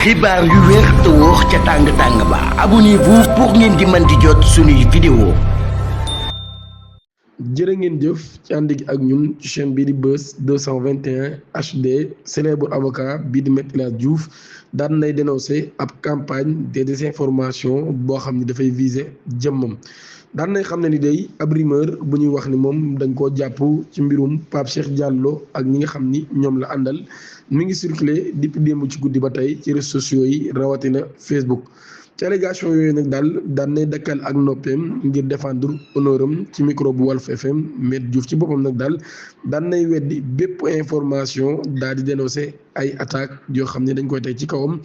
xibaar yu wér te wóor ca tàng ba abonnez-vous pour ngeen di mën di jot suñuy vidéo. jërë ngeen jëf ci ànd gi ak ñun ci chaîne bii di Buzz 221 HD célèbre avocat bii di Me El Hadji Diouf daan nay dénoncé ab campagne de désinformation boo xam ni dafay viser jëmmam. daan nay xam ne ni day ab rumeur bu ñuy wax ni moom dañ koo jàpp ci mbirum Pape Cheikh Diallo ak ñi nga xam ni ñoom la àndal mi ngi circulé depuis démb ci guddi ba tey ci réseaux sociaux yi rawatina Facebook. ci allégation yooyu nag daal daan nay dakkal ak noppeem ngir défendre honneur am ci micro bu Walf FM Me Diouf ci boppam nag daal daan nay weddi bépp information daal di dénoncer ay attaques yoo xam ne dañ koy teg ci kawam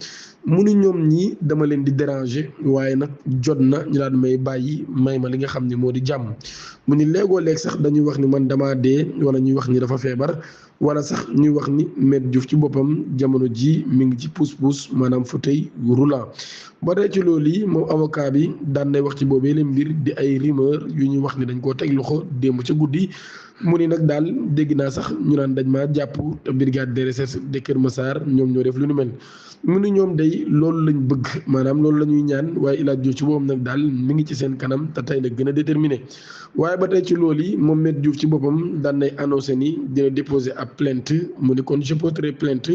mu ni ñoom ñi dama leen di déranger waaye nag jot na ñu daan may bàyyi may ma li nga xam ne moo di jàmm mu ni léegoo léeg sax dañuy wax ni man damaa dee wala ñuy wax ni dafa feebar wala sax ñuy wax ni Me Diouf ci boppam jamono ji mi ngi ci pousse-pousse maanaam fauteuil roulant. ba tey ci loolu yi moom avocat bi daan nay wax ci boobee leen mbir di ay rumeur yu ñuy wax ni dañ koo teg loxo démb ca guddi mu ni nag daal dégg naa sax ñu naan dañ maa jàpp te brigade de recherche de Kër Massar ñoom ñoo def lu ni mel mu ni ñoom day loolu lañ bëgg maanaam loolu la ñuy ñaan waaye El Hadji Diouf ci boppam nag daal mi ngi ci seen kanam te tey nag gën a déterminé waaye ba tey ci loolu yi moom Me Diouf ci boppam daan nay annoncé ni dina déposer ab plainte mu ni kon je porterai plainte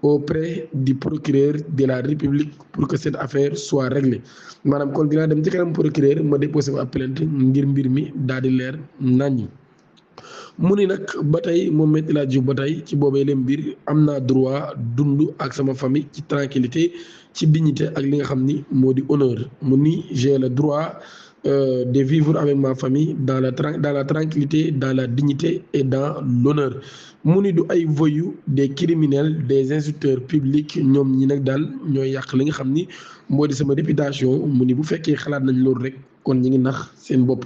auprès du procureur de la République pour que cette affaire soit réglée maanaam kon dinaa dem ci kanam procureur ma déposé ab plainte ngir mbir mi daal di leer naññi. mu ni nag ba tey moom Me El Hadji Diouf ba tey ci boobee leen mbir am naa droit dund ak sama famille ci tranquillité ci dignité ak li nga xam ni moo di honneur mu ni j'ai le droit de vivre avec ma famille dans la tranquillité dans la dignité et dans l'honneur mu ni du ay voyous des criminels des insulteurs publics ñoom ñi nag daal ñooy yàq li nga xam ni moo di sama réputation mu ni bu fekkee xalaat nañ loolu rek kon ñi ngi nax seen bopp.